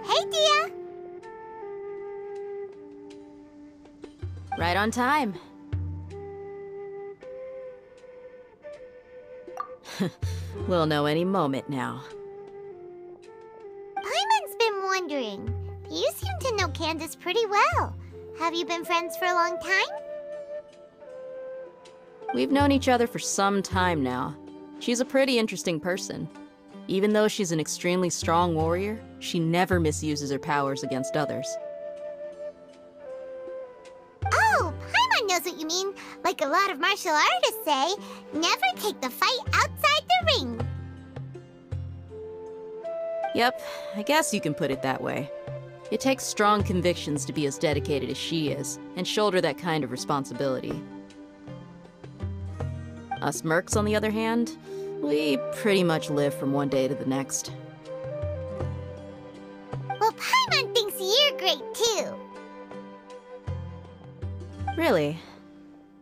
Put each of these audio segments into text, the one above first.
Hey, Dehya! Right on time. We'll know any moment now. Paimon's been wondering. You seem to know Candace pretty well. Have you been friends for a long time? We've known each other for some time now. She's a pretty interesting person. Even though she's an extremely strong warrior, she never misuses her powers against others. Oh, Paimon knows what you mean. Like a lot of martial artists say, never take the fight outside the ring. Yep, I guess you can put it that way. It takes strong convictions to be as dedicated as she is, and shoulder that kind of responsibility. Us mercs, on the other hand, we pretty much live from one day to the next. Well, Paimon thinks you're great too. Really?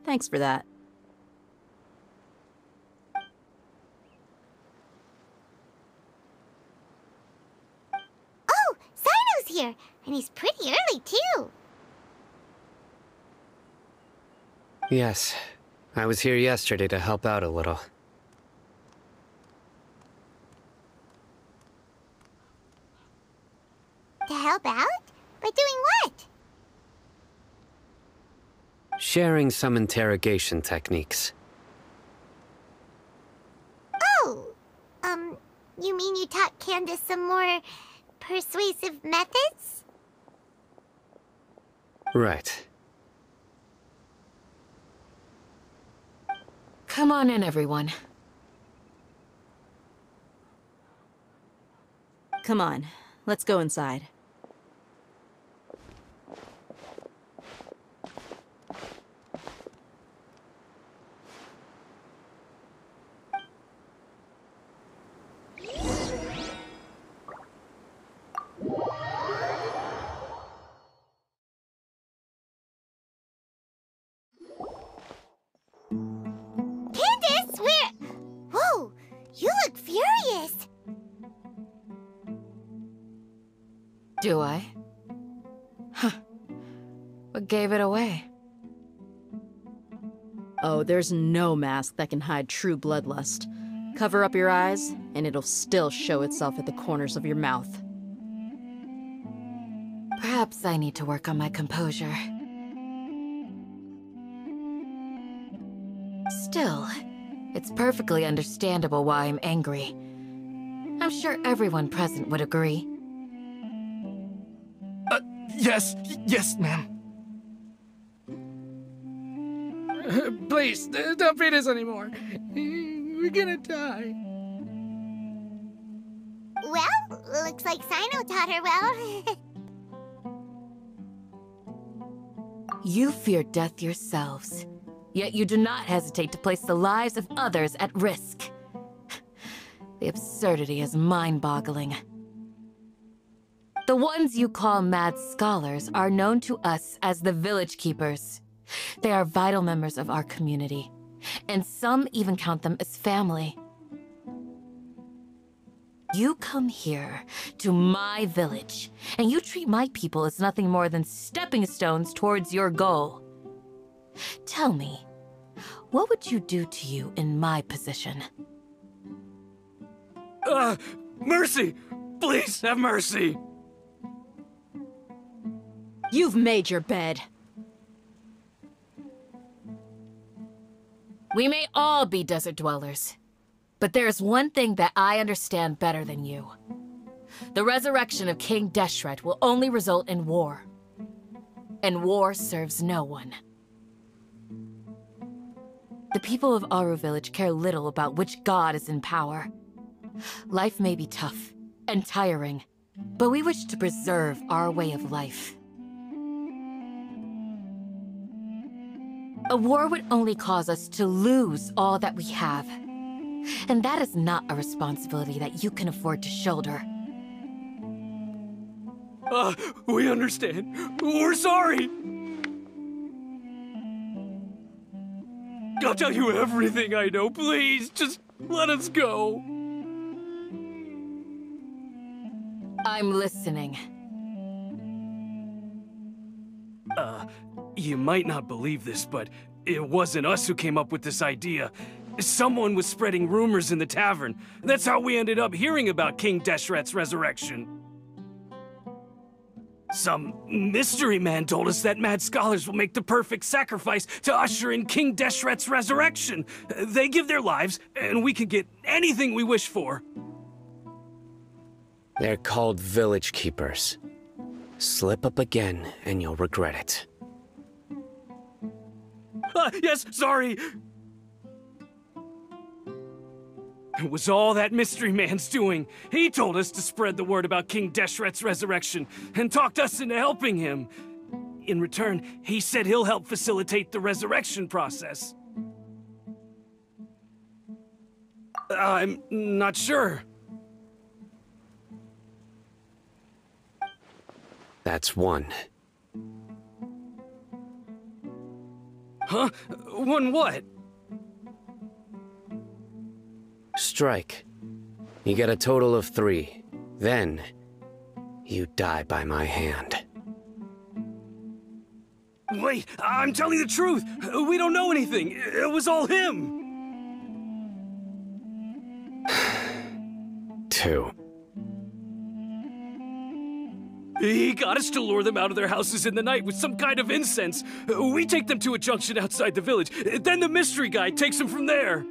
Thanks for that. Oh, Cyno's here, and he's pretty early too. Yes, I was here yesterday to help out a little. To help out? By doing what? Sharing some interrogation techniques. Oh, you mean you taught Candace some more persuasive methods? Right. Come on in, everyone. Come on, let's go inside. Candace, where? Whoa, you look furious. Do I? Huh. What gave it away? Oh, there's no mask that can hide true bloodlust. Cover up your eyes, and it'll still show itself at the corners of your mouth. Perhaps I need to work on my composure. Still, it's perfectly understandable why I'm angry. I'm sure everyone present would agree. Yes, ma'am. Please, don't beat us anymore. We're gonna die. Well, looks like Cyno taught her well. You fear death yourselves, yet you do not hesitate to place the lives of others at risk. The absurdity is mind-boggling. The ones you call mad scholars are known to us as the Village Keepers. They are vital members of our community, and some even count them as family. You come here to my village, and you treat my people as nothing more than stepping stones towards your goal. Tell me, what would you do to you in my position? Mercy! Please have mercy! You've made your bed. We may all be desert dwellers, but there's one thing that I understand better than you. The resurrection of King Deshret will only result in war. And war serves no one. The people of Aaru Village care little about which god is in power. Life may be tough and tiring, but we wish to preserve our way of life. A war would only cause us to lose all that we have. And that is not a responsibility that you can afford to shoulder. We understand. We're sorry. I'll tell you everything I know. Please, just let us go. I'm listening. You might not believe this, but it wasn't us who came up with this idea. Someone was spreading rumors in the tavern. That's how we ended up hearing about King Deshret's resurrection. Some mystery man told us that mad scholars will make the perfect sacrifice to usher in King Deshret's resurrection. They give their lives, and we can get anything we wish for. They're called village keepers. Slip up again, and you'll regret it. Yes, sorry. It was all that mystery man's doing. He told us to spread the word about King Deshret's resurrection and talked us into helping him. In return, he said he'll help facilitate the resurrection process. I'm not sure. That's one. Huh? One what? Strike. You get a total of 3. Then, you die by my hand. Wait, I'm telling the truth. We don't know anything. It was all him. 2. He got us to lure them out of their houses in the night with some kind of incense. We take them to a junction outside the village. Then the mystery guy takes them from there.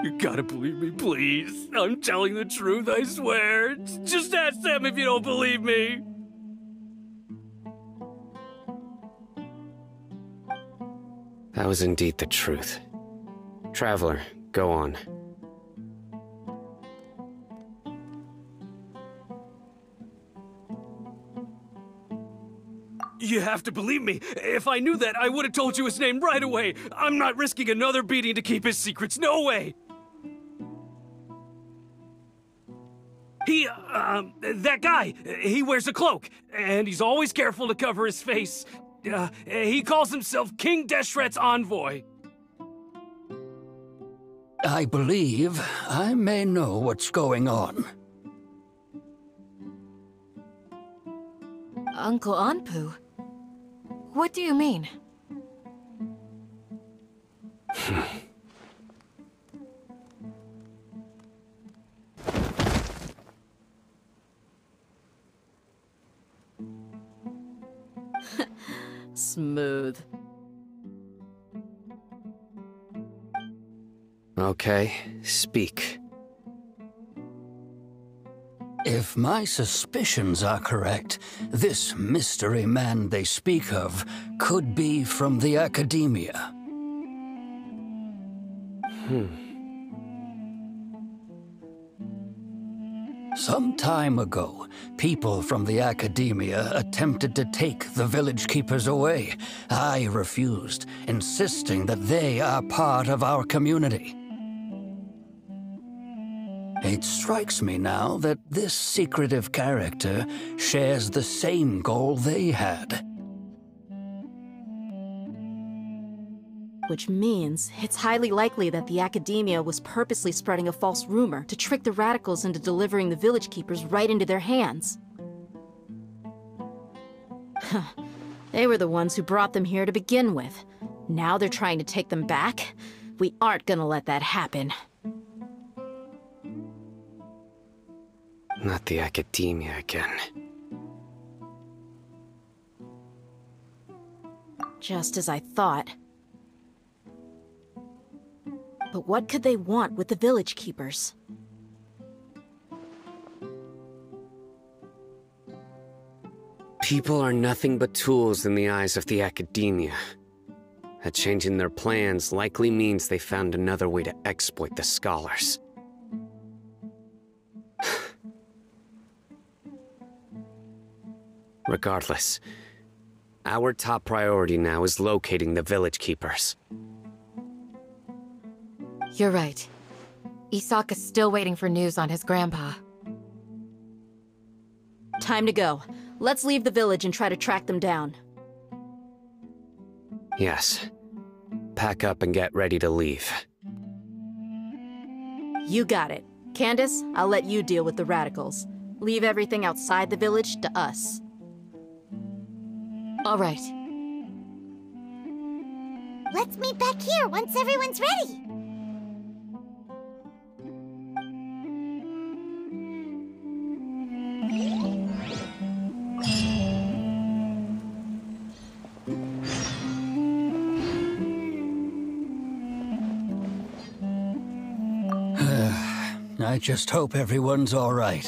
You gotta believe me, please. I'm telling the truth, I swear. Just ask them if you don't believe me. That was indeed the truth. Traveler, go on. You have to believe me. If I knew that, I would have told you his name right away. I'm not risking another beating to keep his secrets. No way. That guy, he wears a cloak, and he's always careful to cover his face. He calls himself King Deshret's envoy. I believe I may know what's going on. Uncle Anpu? What do you mean? Smooth. Okay, speak. If my suspicions are correct, this mystery man they speak of could be from the akademiya. Some time ago, people from the akademiya attempted to take the village keepers away. I refused, insisting that they are part of our community. It strikes me now that this secretive character shares the same goal they had. Which means it's highly likely that the akademiya was purposely spreading a false rumor to trick the radicals into delivering the village keepers right into their hands. They were the ones who brought them here to begin with. Now they're trying to take them back? We aren't gonna let that happen. Not the akademiya again. Just as I thought. But what could they want with the village keepers? People are nothing but tools in the eyes of the akademiya. A change in their plans likely means they found another way to exploit the scholars. Regardless, our top priority now is locating the village keepers. You're right. Isak is still waiting for news on his grandpa. Time to go. Let's leave the village and try to track them down. Yes. Pack up and get ready to leave. You got it. Candace, I'll let you deal with the radicals. Leave everything outside the village to us. All right. Let's meet back here once everyone's ready. I just hope everyone's all right.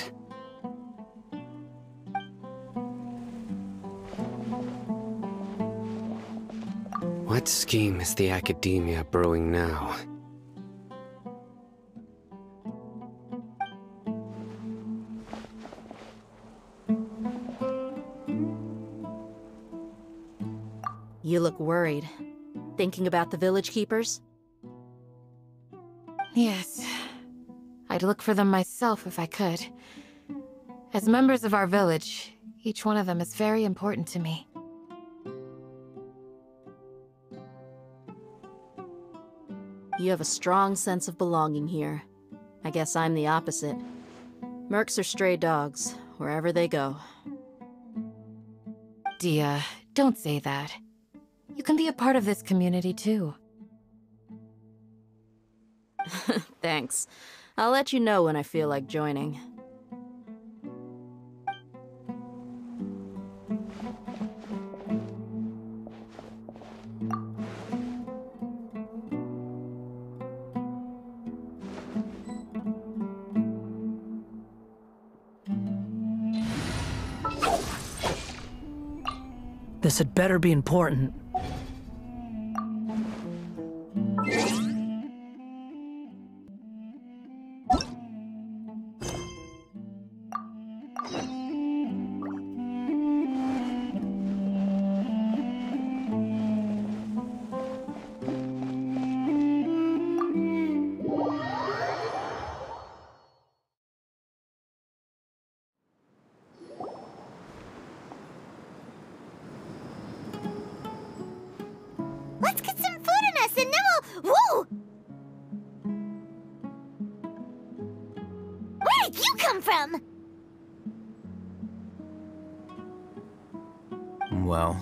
What scheme is the akademiya brewing now? You look worried. Thinking about the village keepers? Yes. I'd look for them myself if I could. As members of our village, each one of them is very important to me. You have a strong sense of belonging here. I guess I'm the opposite. Mercs are stray dogs, wherever they go. Dehya, don't say that. You can be a part of this community too. Thanks. I'll let you know when I feel like joining. This had better be important. Let's get some food in us and then we'll... Whoa! Where did you come from? Well,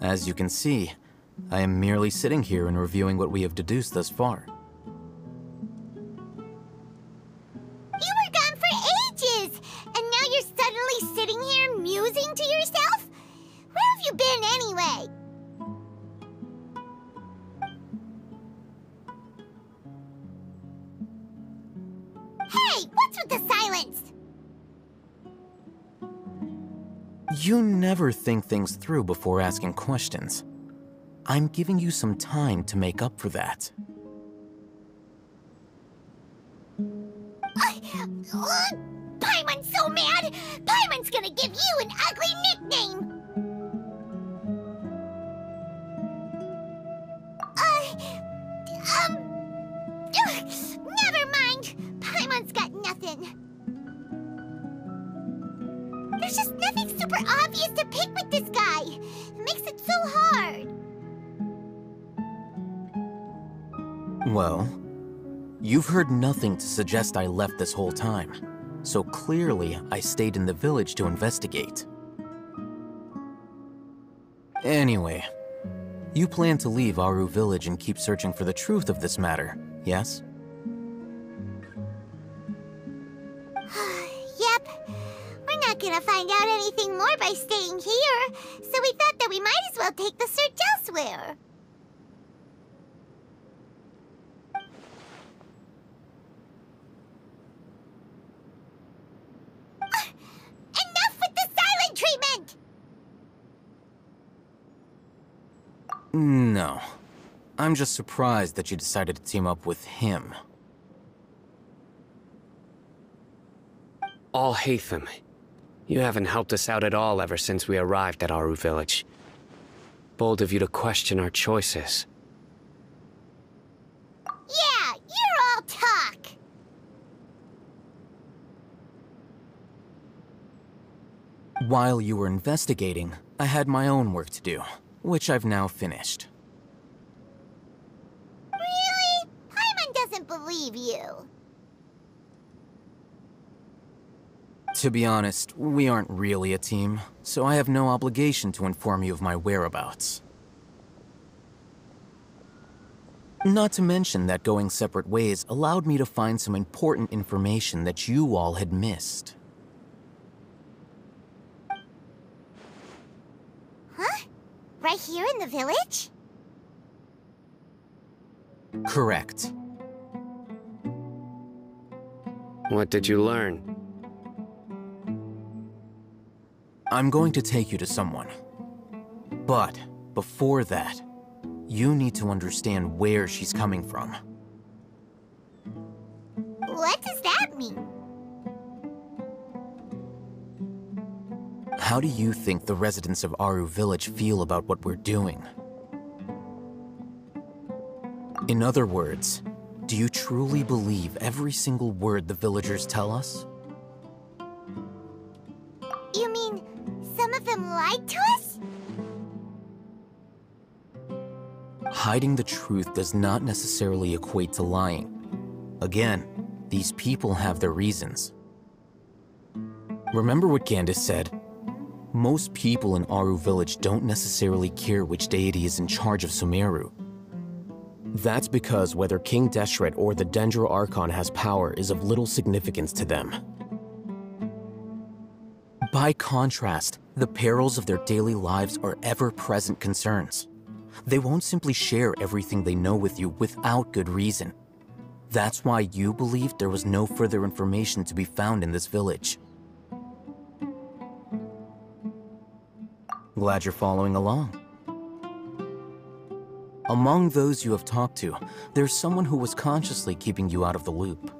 as you can see, I am merely sitting here and reviewing what we have deduced thus far. You were gone for ages, and now you're suddenly sitting here musing to yourself? Where have you been anyway? Hey, what's with the silence? You never think things through before asking questions. I'm giving you some time to make up for that. Paimon's so mad! Paimon's gonna give you an ugly nickname! Never mind! Paimon's got nothing. There's just nothing super obvious to pick with this guy. It makes it so hard. Well, you've heard nothing to suggest I left this whole time, so clearly I stayed in the village to investigate. Anyway, you plan to leave Aaru Village and keep searching for the truth of this matter, yes? Yep. We're not gonna find out anything more by staying here, so we thought that we might as well take the search elsewhere. Enough with the silent treatment! No. I'm just surprised that you decided to team up with him. Al-Haytham, you haven't helped us out at all ever since we arrived at Aaru Village. Bold of you to question our choices. Yeah, you While you were investigating, I had my own work to do, which I've now finished. Really? Paimon doesn't believe you. To be honest, we aren't really a team, so I have no obligation to inform you of my whereabouts. Not to mention that going separate ways allowed me to find some important information that you all had missed. Huh? Right here in the village? Correct. What did you learn? I'm going to take you to someone. But before that, you need to understand where she's coming from. What does that mean? How do you think the residents of Aaru Village feel about what we're doing? In other words, do you truly believe every single word the villagers tell us? You mean some of them lied to us? Hiding the truth does not necessarily equate to lying. Again, these people have their reasons. Remember what Candace said? Most people in Aaru Village don't necessarily care which deity is in charge of Sumeru. That's because whether King Deshret or the Sumeru Archon has power is of little significance to them. By contrast, the perils of their daily lives are ever-present concerns. They won't simply share everything they know with you without good reason. That's why you believed there was no further information to be found in this village. Glad you're following along. Among those you have talked to, there's someone who was consciously keeping you out of the loop.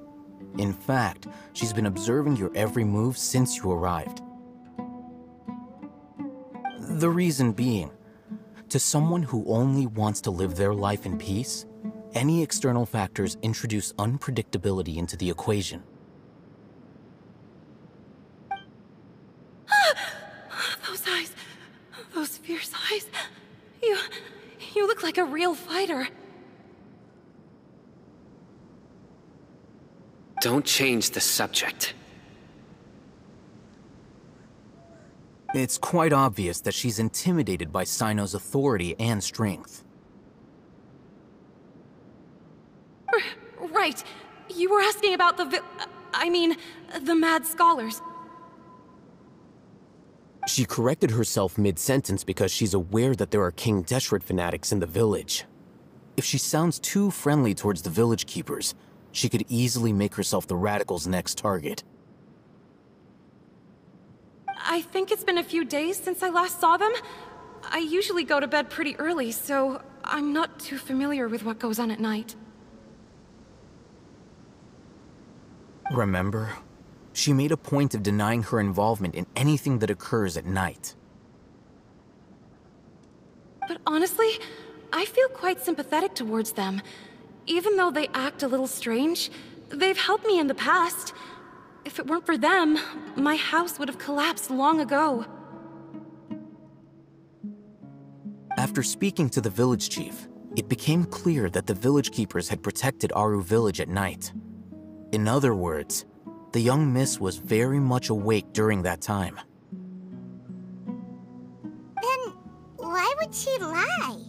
In fact, she's been observing your every move since you arrived. The reason being, to someone who only wants to live their life in peace, any external factors introduce unpredictability into the equation. Those eyes, those fierce eyes. You look like a real fighter. Don't change the subject. It's quite obvious that she's intimidated by Cyno's authority and strength. Right. You were asking about the mad scholars. She corrected herself mid-sentence because she's aware that there are King Deshret fanatics in the village. If she sounds too friendly towards the village keepers, she could easily make herself the radicals' next target. I think it's been a few days since I last saw them. I usually go to bed pretty early, so I'm not too familiar with what goes on at night. Remember? She made a point of denying her involvement in anything that occurs at night. But honestly, I feel quite sympathetic towards them. Even though they act a little strange, they've helped me in the past. If it weren't for them, my house would have collapsed long ago. After speaking to the village chief, it became clear that the village keepers had protected Aaru Village at night. In other words, the young miss was very much awake during that time. Then why would she lie?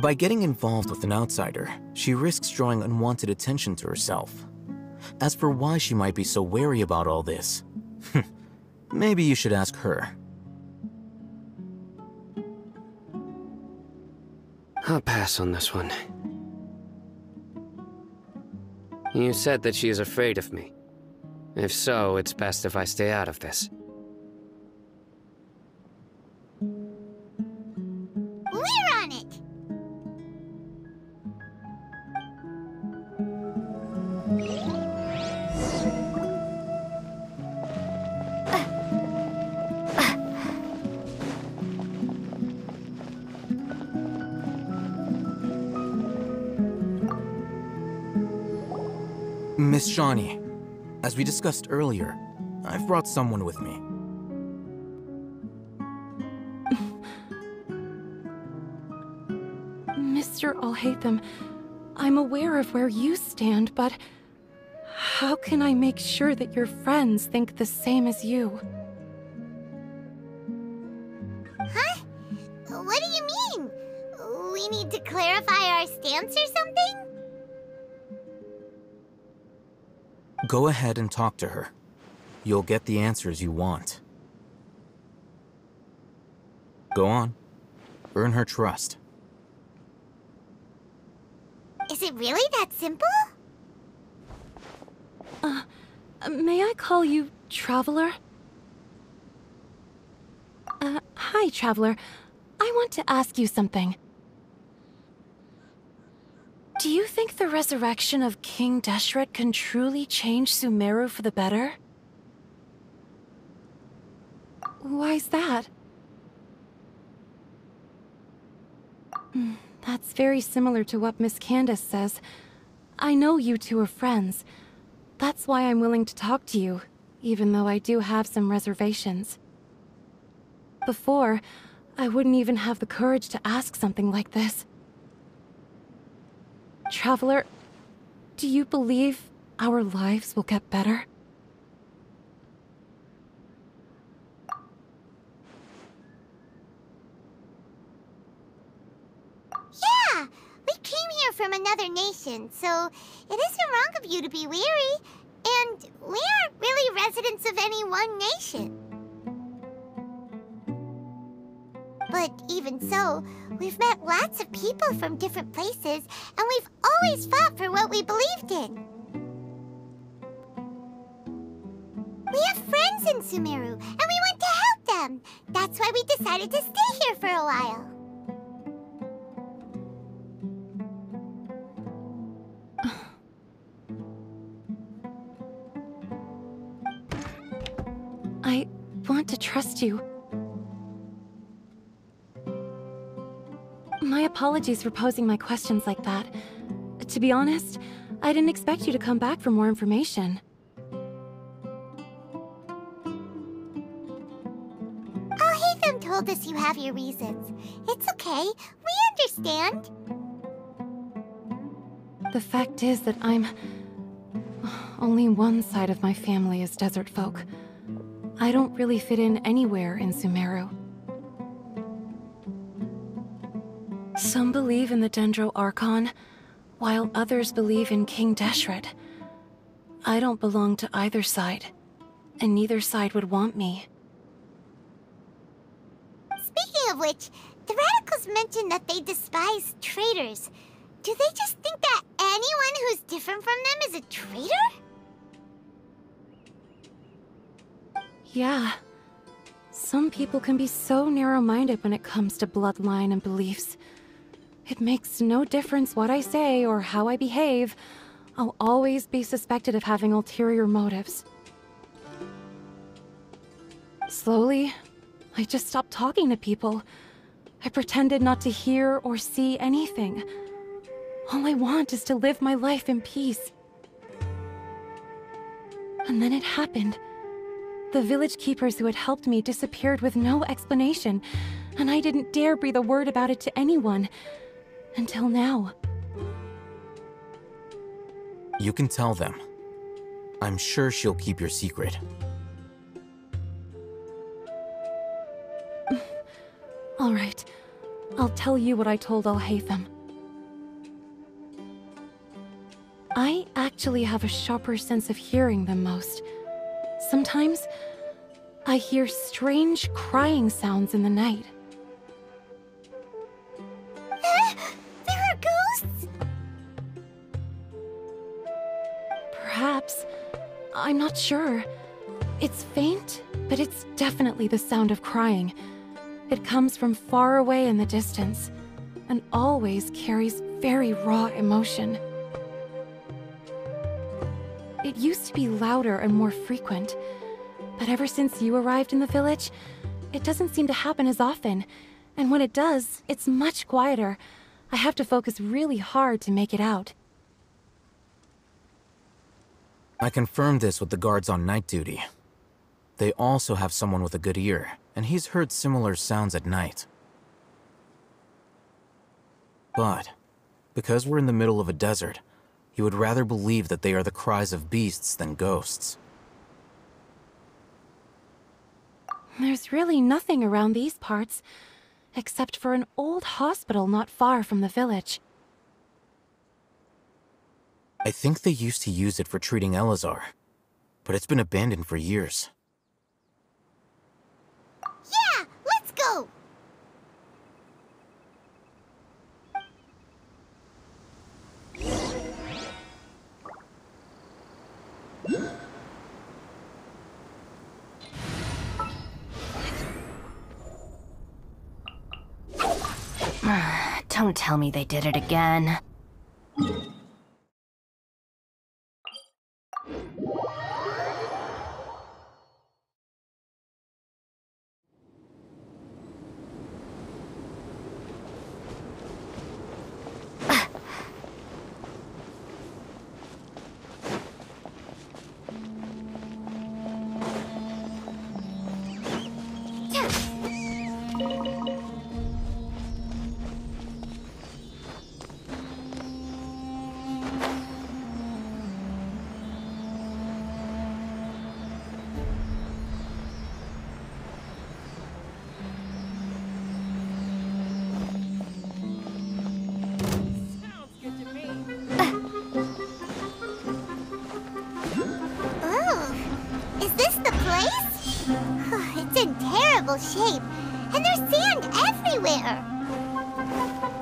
By getting involved with an outsider, she risks drawing unwanted attention to herself. As for why she might be so wary about all this, maybe you should ask her. I'll pass on this one. You said that she is afraid of me. If so, it's best if I stay out of this. We're on it! Miss Shawnee, As we discussed earlier, I've brought someone with me. Mr. Alhaitham, I'm aware of where you stand, but how can I make sure that your friends think the same as you? Huh? What do you mean? We need to clarify our stance or something? Go ahead and talk to her. You'll get the answers you want. Go on. Earn her trust. Is it really that simple? May I call you Traveler? Hi, Traveler. I want to ask you something. Do you think the resurrection of King Deshret can truly change Sumeru for the better? Why's that? That's very similar to what Miss Candace says. I know you two are friends. That's why I'm willing to talk to you, even though I do have some reservations. Before, I wouldn't even have the courage to ask something like this. Traveler, do you believe our lives will get better? Yeah! We came here from another nation, so it isn't wrong of you to be weary. And we aren't really residents of any one nation. But even so, we've met lots of people from different places, and we've always fought for what we believed in. We have friends in Sumeru, and we want to help them. That's why we decided to stay here for a while. I want to trust you. My apologies for posing my questions like that. To be honest, I didn't expect you to come back for more information. Alhaitham told us you have your reasons. It's okay. We understand. The fact is that only one side of my family is desert folk. I don't really fit in anywhere in Sumeru. Some believe in the Dendro Archon, while others believe in King Deshret. I don't belong to either side, and neither side would want me. Speaking of which, the radicals mentioned that they despise traitors. Do they just think that anyone who's different from them is a traitor? Yeah. Some people can be so narrow-minded when it comes to bloodline and beliefs. It makes no difference what I say or how I behave. I'll always be suspected of having ulterior motives. Slowly, I just stopped talking to people. I pretended not to hear or see anything. All I want is to live my life in peace. And then it happened. The village keepers who had helped me disappeared with no explanation, and I didn't dare breathe a word about it to anyone. Until now. You can tell them. I'm sure she'll keep your secret. All right. I'll tell you what I told Alhaitham. I actually have a sharper sense of hearing than most. Sometimes, I hear strange crying sounds in the night. There are ghosts? Perhaps. I'm not sure. It's faint, but it's definitely the sound of crying. It comes from far away in the distance, and always carries very raw emotion. It used to be louder and more frequent, but ever since you arrived in the village, it doesn't seem to happen as often, and when it does, it's much quieter. I have to focus really hard to make it out. I confirmed this with the guards on night duty. They also have someone with a good ear, and he's heard similar sounds at night. But, because we're in the middle of a desert, he would rather believe that they are the cries of beasts than ghosts. There's really nothing around these parts, except for an old hospital not far from the village. I think they used to use it for treating Eleazar, but it's been abandoned for years. Yeah, let's go! Don't tell me they did it again. Shape, and there's sand everywhere.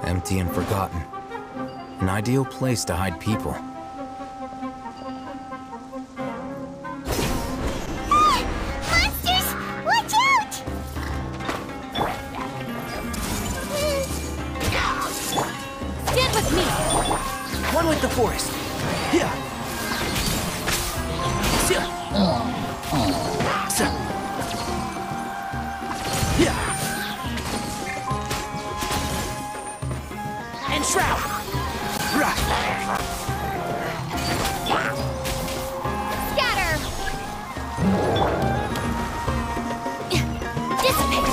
Empty and forgotten. An ideal place to hide people. Monsters! Watch out! Stand with me! One with the forest. Yeah. And shroud. Scatter! Dissipate!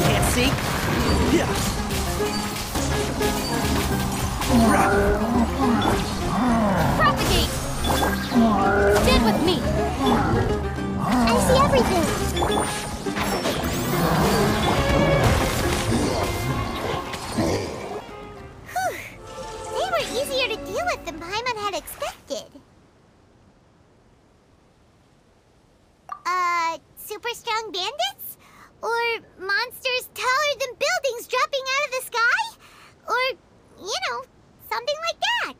Can't see? Yeah. Propagate! Stand with me! I see everything. They were easier to deal with than Paimon had expected. Super strong bandits? Or monsters taller than buildings dropping out of the sky? Or, you know, something like that.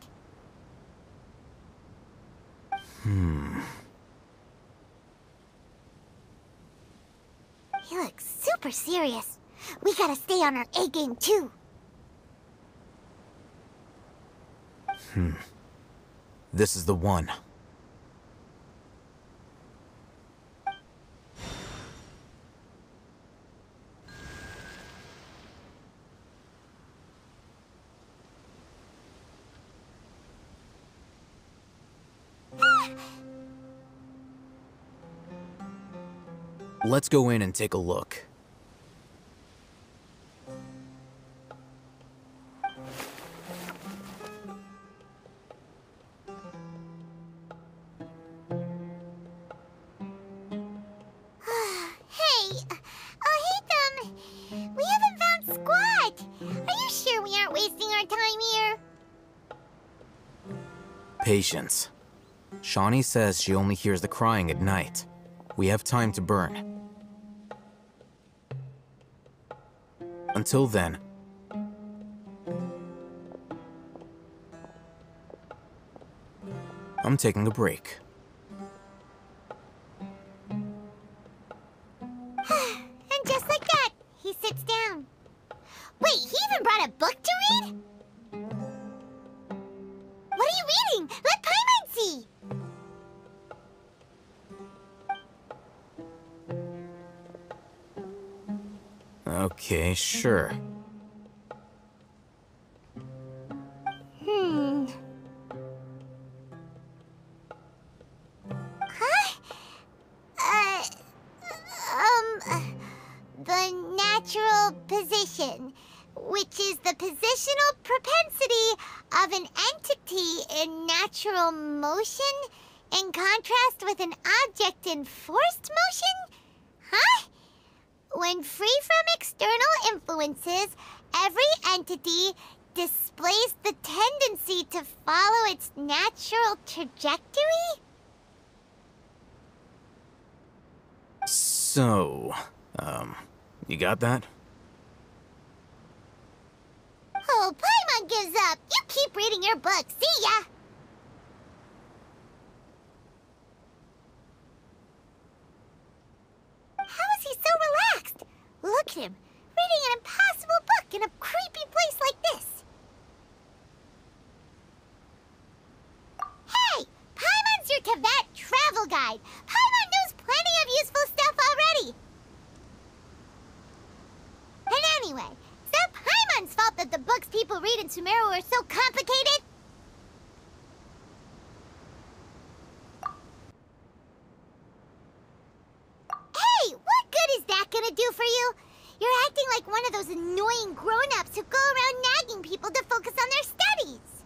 He looks super serious. We gotta stay on our A game too. This is the one. Let's go in and take a look. We haven't found squat. Are you sure we aren't wasting our time here? Patience. Shawnee says she only hears the crying at night. We have time to burn. Until then, I'm taking a break. And just like that, he sits down. Wait, he even brought a book to read? What are you reading? Let Paimon see! Okay, sure. natural position, which is the positional propensity of an entity in natural motion in contrast with an object in forced motion? Huh? When free from external influences, every entity displays the tendency to follow its natural trajectory? So, you got that? Oh, Paimon gives up. You keep reading your book. See ya! How is he so relaxed? Look at him, reading an impossible book in a creepy place like this. Hey! Paimon's your Tibet travel guide. Paimon knows plenty of useful stuff already. And anyway, is that Paimon's fault that the books people read in Sumeru are so complicated? Hey, what good is that gonna do for you? You're acting like one of those annoying grown-ups who go around nagging people to focus on their studies.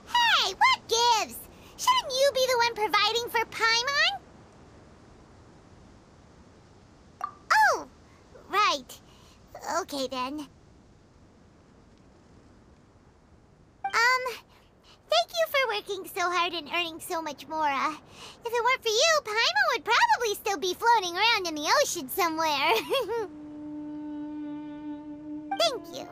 Hey, what gives? Shouldn't you be the one providing for Paimon? Oh, right. Okay then. Thank you for working so hard and earning so much more. If it weren't for you, Paimon would probably still be floating around in the ocean somewhere. Thank you.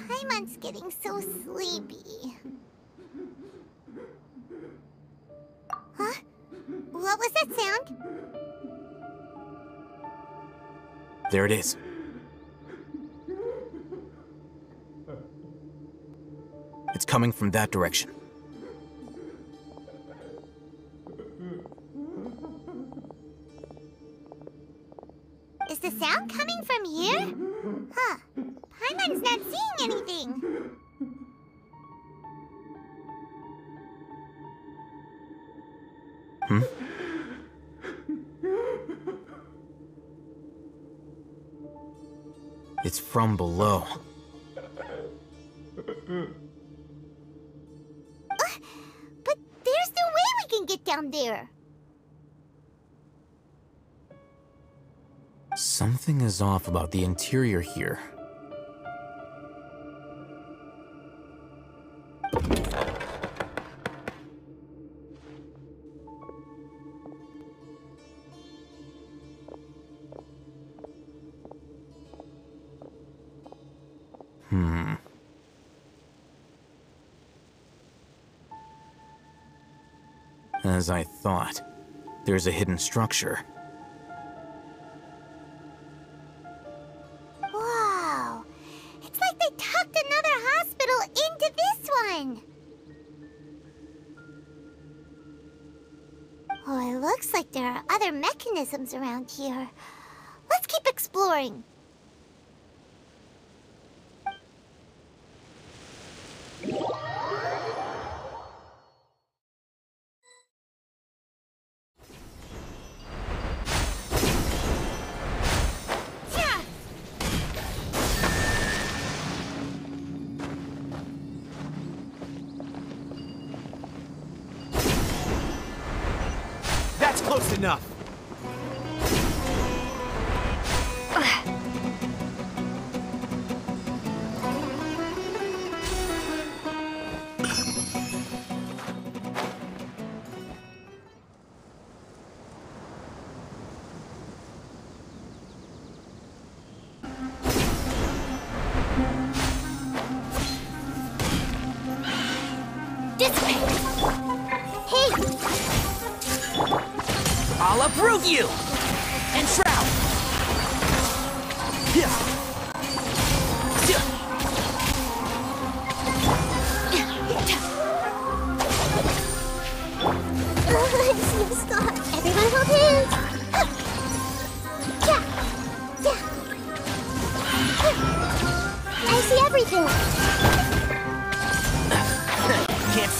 Paimon's getting so sleepy. Huh? What was that sound? There it is. It's coming from that direction. Is the sound coming from here? Huh. Paimon's not seeing anything. Hmm? It's from below. But there's no way we can get down there. Something is off about the interior here. As I thought, there's a hidden structure. Wow! It's like they tucked another hospital into this one! Oh, it looks like there are other mechanisms around here. Let's keep exploring. Close enough. I'll uproot you! And shroud! I'm so scarred.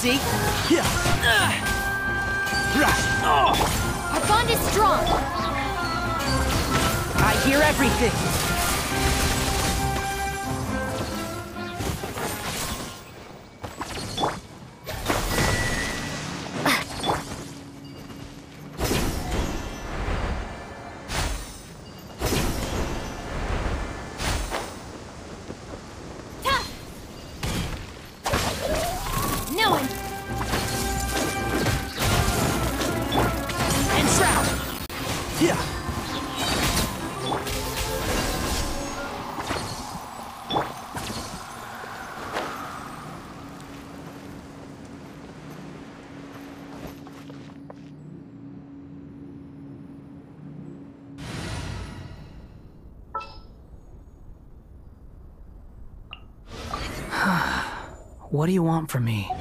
see? Our bond is strong. I hear everything. What do you want from me?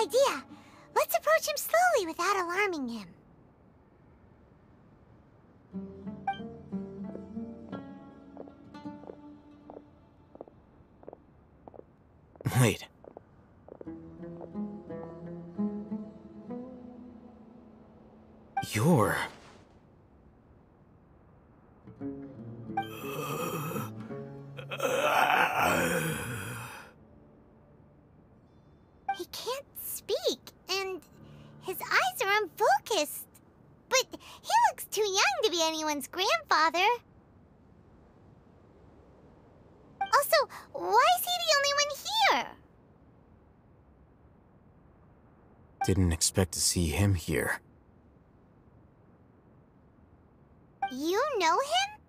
Idea. Let's approach him slowly without alarming him. Wait. You're... He can't speak, and his eyes are unfocused. But he looks too young to be anyone's grandfather. Also, why is he the only one here? Didn't expect to see him here. You know him?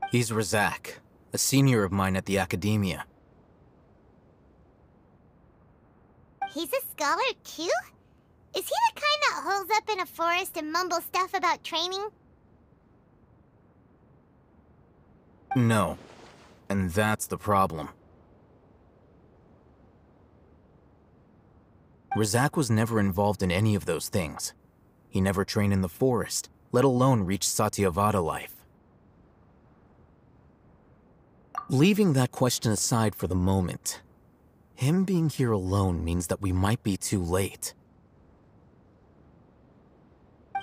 He's Razak, a senior of mine at the akademiya. He's a scholar too? Is he the kind that holes up in a forest and mumbles stuff about training? No. And that's the problem. Razak was never involved in any of those things. He never trained in the forest, let alone reach satyavada life. Leaving that question aside for the moment, him being here alone means that we might be too late.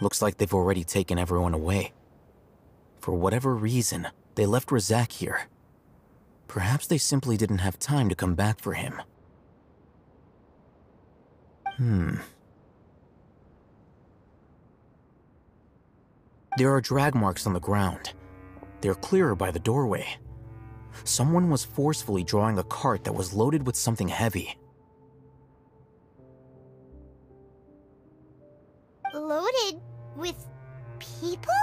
Looks like they've already taken everyone away. For whatever reason, they left Razak here. Perhaps they simply didn't have time to come back for him. There are drag marks on the ground. They're clearer by the doorway. Someone was forcefully drawing a cart that was loaded with something heavy. Loaded with people?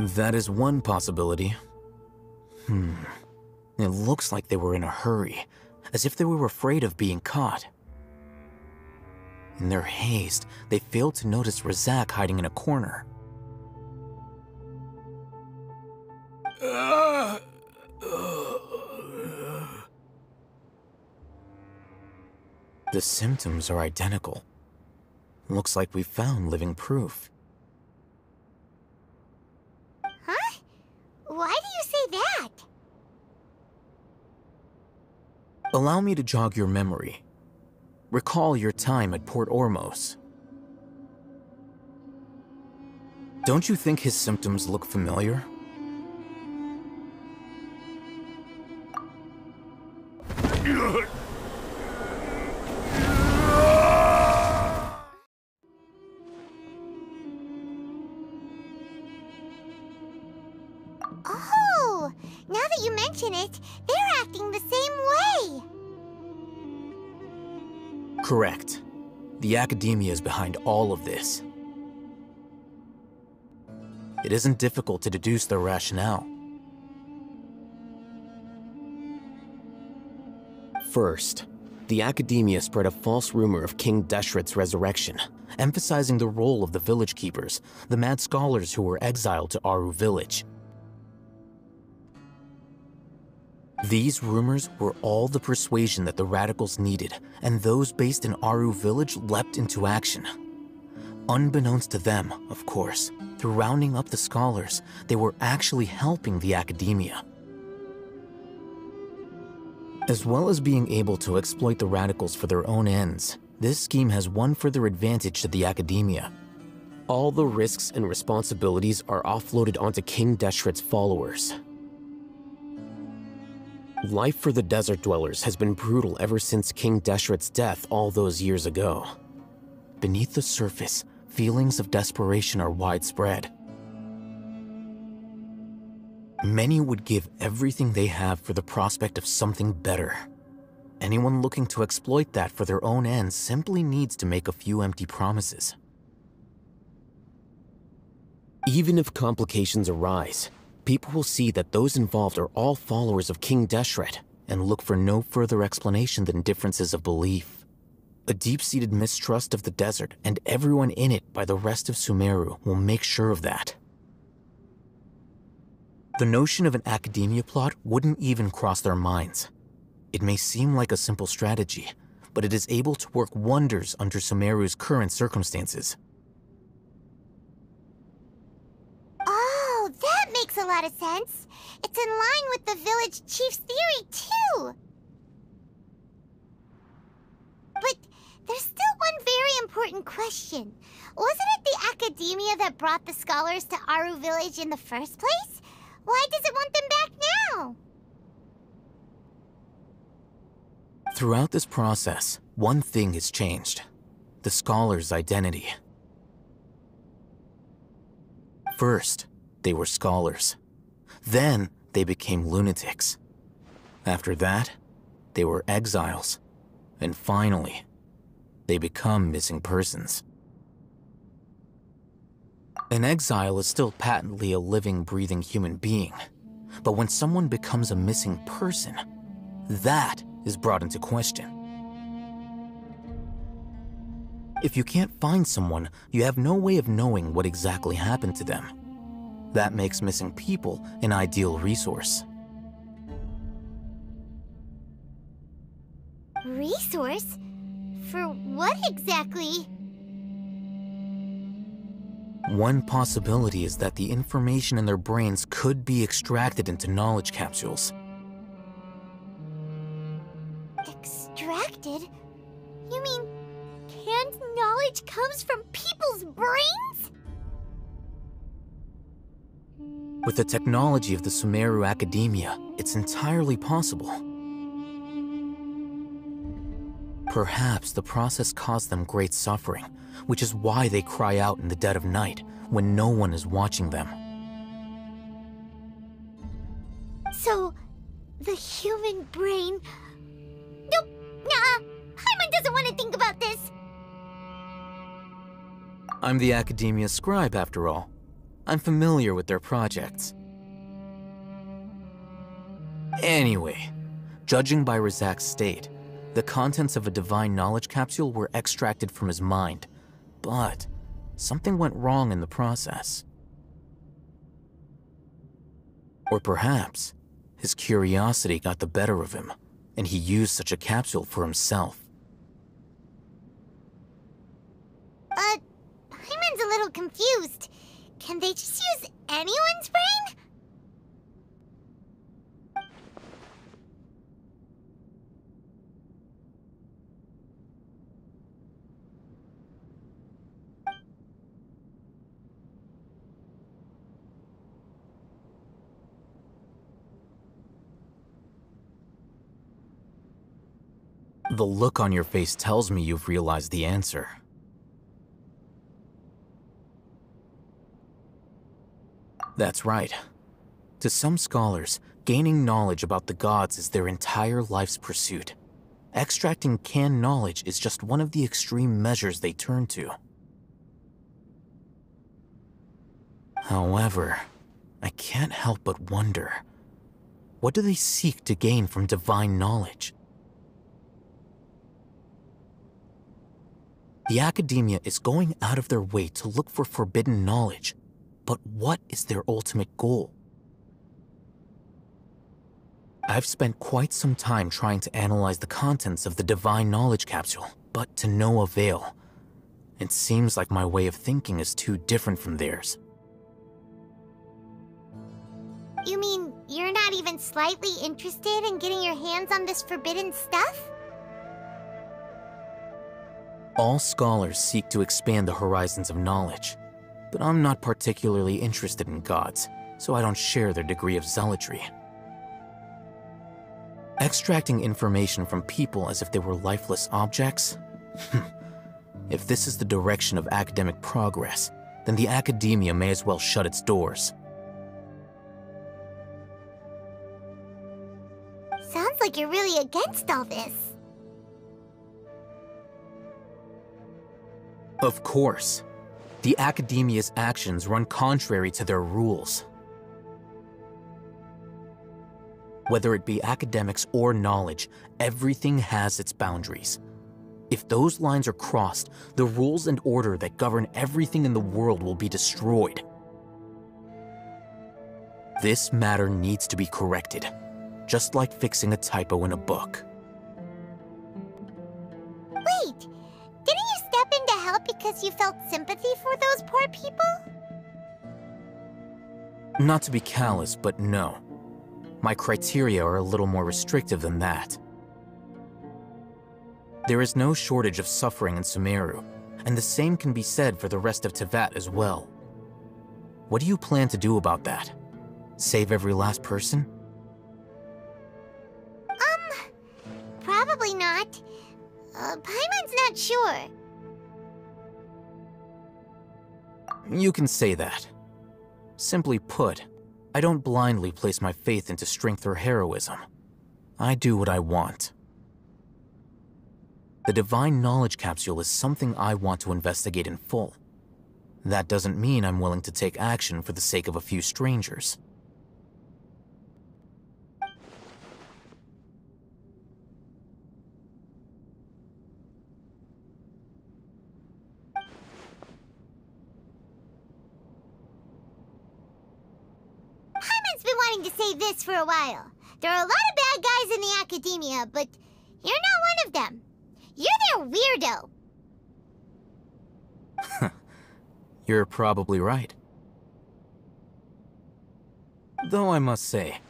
That is one possibility. It looks like they were in a hurry, as if they were afraid of being caught. In their haste, they failed to notice Razak hiding in a corner. The symptoms are identical. Looks like we found living proof. Huh? Why do you say that? Allow me to jog your memory. Recall your time at Port Ormos. Don't you think his symptoms look familiar? Oh, now that you mention it, they're acting the same way. Correct. The akademiya is behind all of this. It isn't difficult to deduce their rationale. First, the akademiya spread a false rumor of King Deshret's resurrection, emphasizing the role of the village keepers, the mad scholars who were exiled to Aaru Village. These rumors were all the persuasion that the radicals needed, and those based in Aaru Village leapt into action. Unbeknownst to them, of course, through rounding up the scholars, they were actually helping the akademiya. As well as being able to exploit the radicals for their own ends, this scheme has one further advantage to the akademiya. All the risks and responsibilities are offloaded onto King Deshret's followers. Life for the desert dwellers has been brutal ever since King Deshret's death all those years ago. Beneath the surface, feelings of desperation are widespread. Many would give everything they have for the prospect of something better. Anyone looking to exploit that for their own ends simply needs to make a few empty promises. Even if complications arise, people will see that those involved are all followers of King Deshret and look for no further explanation than differences of belief. A deep-seated mistrust of the desert and everyone in it by the rest of Sumeru will make sure of that. The notion of an akademiya plot wouldn't even cross their minds. It may seem like a simple strategy, but it is able to work wonders under Sumeru's current circumstances. Oh, that makes a lot of sense. It's in line with the village chief's theory, too. But there's still one very important question. Wasn't it the akademiya that brought the scholars to Aaru Village in the first place? Why does it want them back now? Throughout this process, one thing has changed: the scholars' identity. First, they were scholars. Then, they became lunatics. After that, they were exiles. And finally, they become missing persons. An exile is still patently a living, breathing human being. But when someone becomes a missing person, that is brought into question. If you can't find someone, you have no way of knowing what exactly happened to them. That makes missing people an ideal resource. Resource? For what exactly? One possibility is that the information in their brains could be extracted into knowledge capsules. Extracted? You mean canned knowledge comes from people's brains? With the technology of the Sumeru akademiya, it's entirely possible. Perhaps the process caused them great suffering, which is why they cry out in the dead of night when no one is watching them. So, the human brain... Nope, nah, Paimon doesn't want to think about this. I'm the akademiya scribe, after all. I'm familiar with their projects. Anyway, judging by Razak's state, the contents of a divine knowledge capsule were extracted from his mind, but something went wrong in the process. Or perhaps his curiosity got the better of him, and he used such a capsule for himself. Paimon's a little confused. Can they just use anyone's brain? The look on your face tells me you've realized the answer. That's right. To some scholars, gaining knowledge about the gods is their entire life's pursuit. Extracting canned knowledge is just one of the extreme measures they turn to. However, I can't help but wonder, what do they seek to gain from divine knowledge? The akademiya is going out of their way to look for forbidden knowledge, but what is their ultimate goal? I've spent quite some time trying to analyze the contents of the divine knowledge capsule, but to no avail. It seems like my way of thinking is too different from theirs. You mean you're not even slightly interested in getting your hands on this forbidden stuff? All scholars seek to expand the horizons of knowledge, but I'm not particularly interested in gods, so I don't share their degree of zealotry. Extracting information from people as if they were lifeless objects? If this is the direction of academic progress, then the akademiya may as well shut its doors. Sounds like you're really against all this. Of course. The akademiya's actions run contrary to their rules. Whether it be academics or knowledge, everything has its boundaries. If those lines are crossed, the rules and order that govern everything in the world will be destroyed. This matter needs to be corrected, just like fixing a typo in a book. Wait, didn't you step in to help because you felt sympathy for those poor people? Not to be callous, but no. My criteria are a little more restrictive than that. There is no shortage of suffering in Sumeru, and the same can be said for the rest of Teyvat as well. What do you plan to do about that? Save every last person? Probably not. Paimon's not sure. You can say that. Simply put, I don't blindly place my faith into strength or heroism. I do what I want. The divine knowledge capsule is something I want to investigate in full. That doesn't mean I'm willing to take action for the sake of a few strangers. Paimon's been wanting to say this for a while. There are a lot of bad guys in the akademiya, but you're not one of them. You're their weirdo. You're probably right. Though I must say,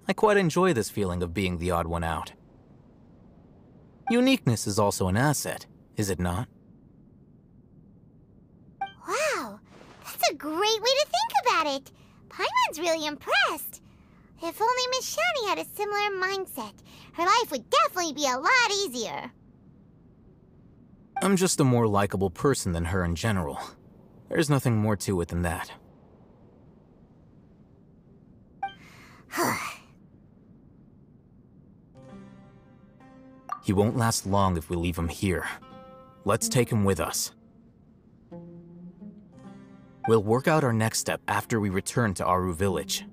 I quite enjoy this feeling of being the odd one out. Uniqueness is also an asset, is it not? Wow, that's a great way to think about it. Paimon's really impressed. If only Miss Shani had a similar mindset, her life would definitely be a lot easier. I'm just a more likable person than her in general. There's nothing more to it than that. He won't last long if we leave him here. Let's take him with us. We'll work out our next step after we return to Aaru Village.